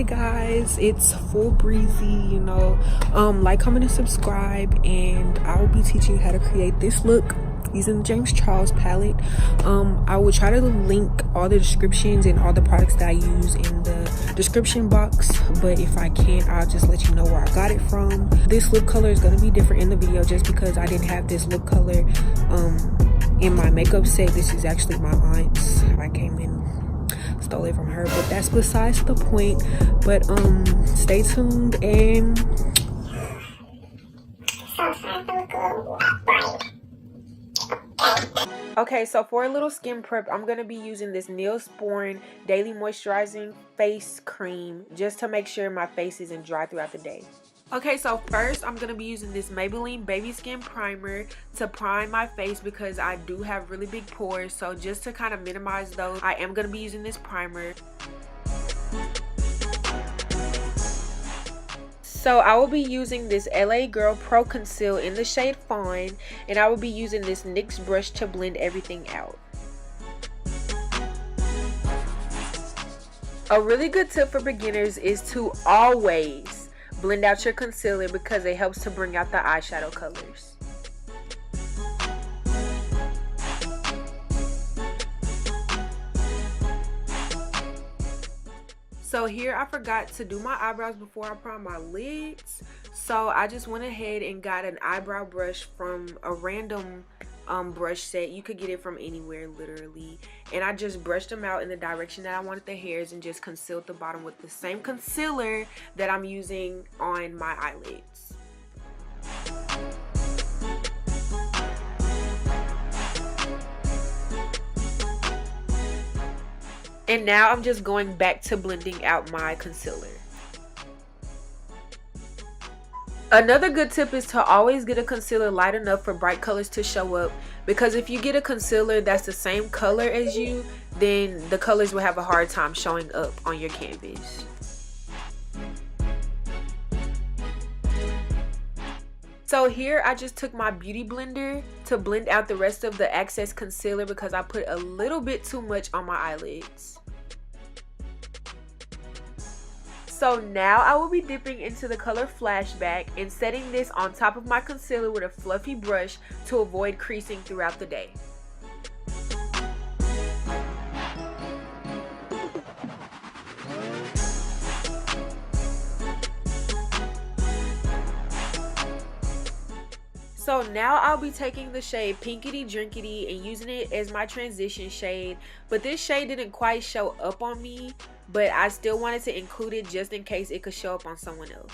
guys, it's full breezy, you know. Like, comment, and subscribe, and I will be teaching you how to create this look using the James Charles palette. I will try to link all the descriptions and all the products that I use in the description box, but if I can't, I'll just let you know where I got it from. This lip color is going to be different in the video just because I didn't have this lip color in my makeup set. This is actually my aunt's. I came in, stole it from her, but that's besides the point. But stay tuned and okay, so for a little skin prep, I'm going to be using this Airspun daily moisturizing face cream just to make sure my face isn't dry throughout the day. Okay, so first I'm going to be using this Maybelline baby skin primer to prime my face because I do have really big pores. So just to kind of minimize those, I am going to be using this primer. So I will be using this LA Girl Pro Conceal in the shade Fawn, and I will be using this NYX brush to blend everything out. A really good tip for beginners is to always blend out your concealer because it helps to bring out the eyeshadow colors. So here I forgot to do my eyebrows before I prime my lids, so I just went ahead and got an eyebrow brush from a random brush set. You could get it from anywhere literally, and I just brushed them out in the direction that I wanted the hairs and just concealed the bottom with the same concealer that I'm using on my eyelids. And now I'm just going back to blending out my concealer. Another good tip is to always get a concealer light enough for bright colors to show up, because if you get a concealer that's the same color as you, then the colors will have a hard time showing up on your canvas. So here I just took my beauty blender to blend out the rest of the excess concealer because I put a little bit too much on my eyelids. So now I will be dipping into the color Flashback and setting this on top of my concealer with a fluffy brush to avoid creasing throughout the day. So now I'll be taking the shade Pinkity Drinkity and using it as my transition shade, but this shade didn't quite show up on me, but I still wanted to include it just in case it could show up on someone else.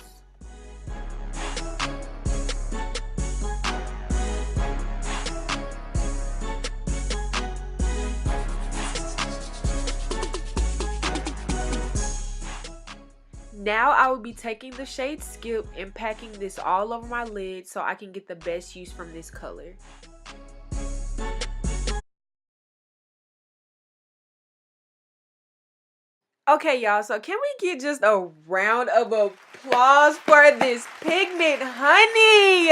Now I will be taking the shade Skip and packing this all over my lid so I can get the best use from this color. Okay, y'all, so can we get just a round of applause for this pigment, honey?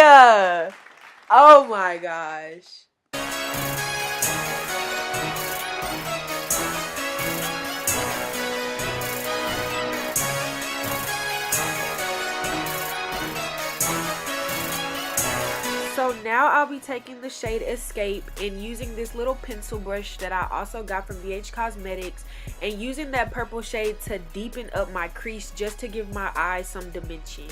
Oh my gosh. So now I'll be taking the shade Escape and using this little pencil brush that I also got from BH Cosmetics and using that purple shade to deepen up my crease just to give my eyes some dimension.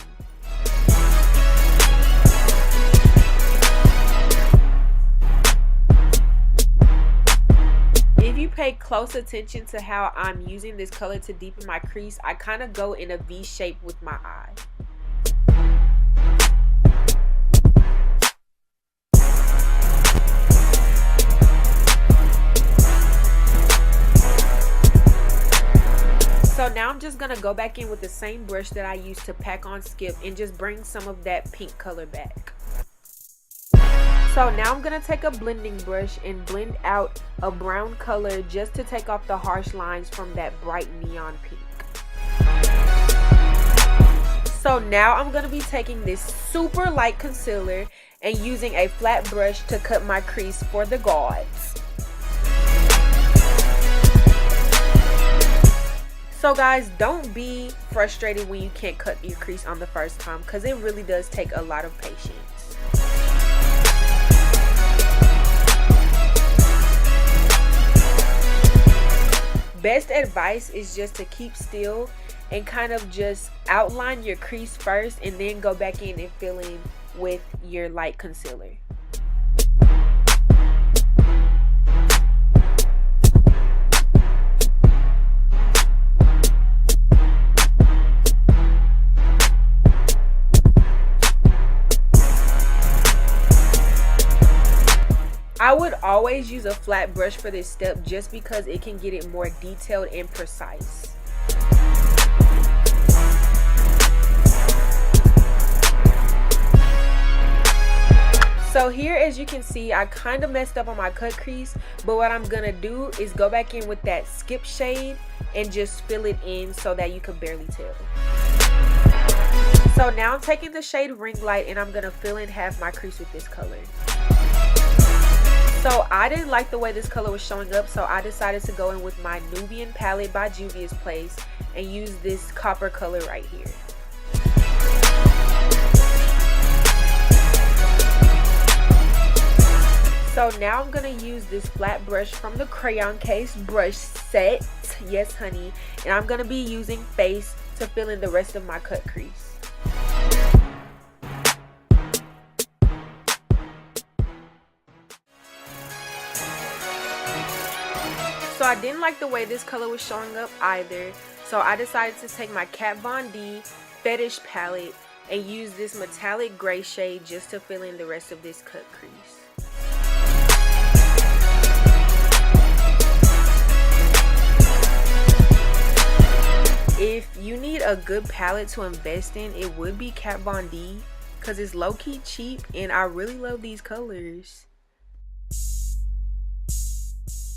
If you pay close attention to how I'm using this color to deepen my crease, I kind of go in a V shape with my eye. So now I'm just going to go back in with the same brush that I used to pack on Skip and just bring some of that pink color back. So now I'm going to take a blending brush and blend out a brown color just to take off the harsh lines from that bright neon pink. So now I'm going to be taking this super light concealer and using a flat brush to cut my crease for the gods. So guys, don't be frustrated when you can't cut your crease on the first time, because it really does take a lot of patience. Best advice is just to keep still and kind of just outline your crease first and then go back in and fill in with your light concealer. I would always use a flat brush for this step just because it can get it more detailed and precise. So here, as you can see, I kind of messed up on my cut crease, but what I'm gonna do is go back in with that skip shade and just fill it in so that you can barely tell. So now I'm taking the shade Ring Light and I'm gonna fill in half my crease with this color. So I didn't like the way this color was showing up, so I decided to go in with my Nubian Palette by Juvia's Place and use this copper color right here. So now I'm going to use this flat brush from the Crayon Case brush set, yes honey, and I'm going to be using Face to fill in the rest of my cut crease. So I didn't like the way this color was showing up either, so I decided to take my Kat Von D Fetish palette and use this metallic gray shade just to fill in the rest of this cut crease. If you need a good palette to invest in, it would be Kat Von D because it's low-key cheap and I really love these colors.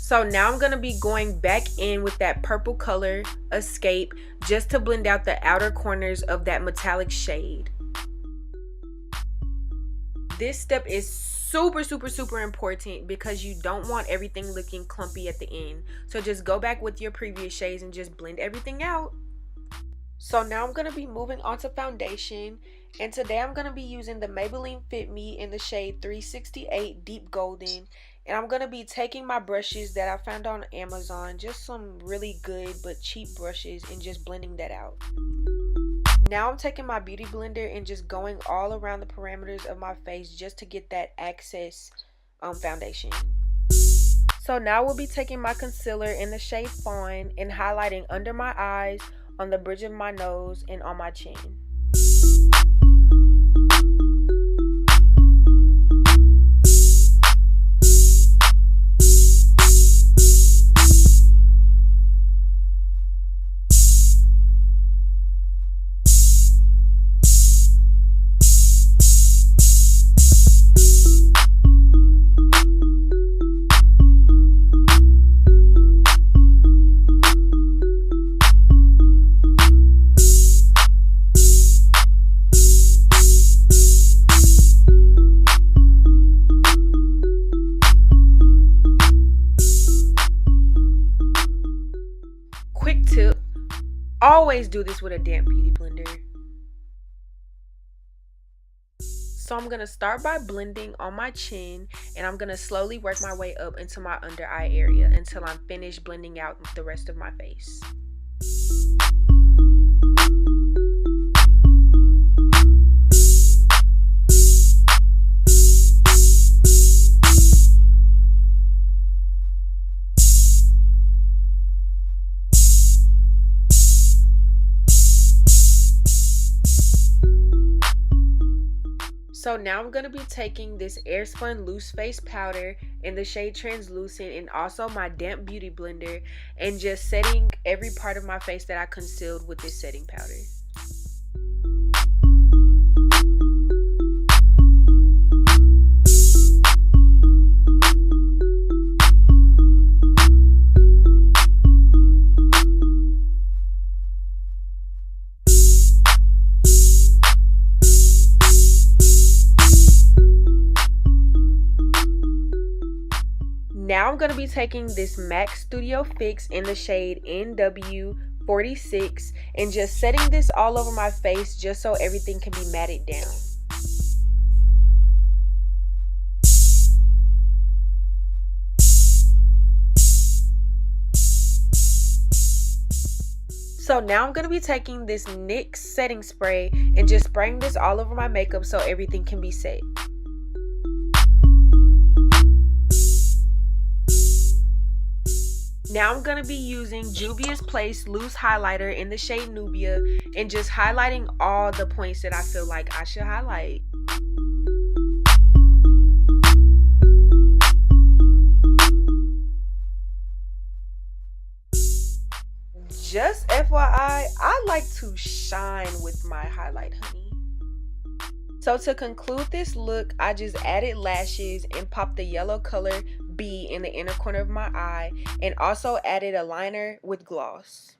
So now I'm going to be going back in with that purple color, Escape, just to blend out the outer corners of that metallic shade. This step is super important because you don't want everything looking clumpy at the end. So just go back with your previous shades and just blend everything out. So now I'm going to be moving on to foundation, and today I'm going to be using the Maybelline Fit Me in the shade 368 Deep Golden. And I'm going to be taking my brushes that I found on Amazon, just some really good but cheap brushes, and just blending that out. Now I'm taking my beauty blender and just going all around the parameters of my face just to get that access foundation. So now we'll be taking my concealer in the shade Fawn and highlighting under my eyes, on the bridge of my nose, and on my chin. Quick tip, always do this with a damp beauty blender. So I'm going to start by blending on my chin, and I'm going to slowly work my way up into my under eye area until I'm finished blending out the rest of my face. So now I'm going to be taking this Airspun loose face powder in the shade Translucent and also my damp beauty blender and just setting every part of my face that I concealed with this setting powder. Now I'm going to be taking this MAC Studio Fix in the shade NW 46 and just setting this all over my face just so everything can be matted down. So now I'm going to be taking this NYX setting spray and just spraying this all over my makeup so everything can be set. Now I'm going to be using Juvia's Place loose highlighter in the shade Nubia and just highlighting all the points that I feel like I should highlight. Just FYI, I like to shine with my highlight, honey. So to conclude this look, I just added lashes and popped the yellow color B in the inner corner of my eye and also added a liner with gloss.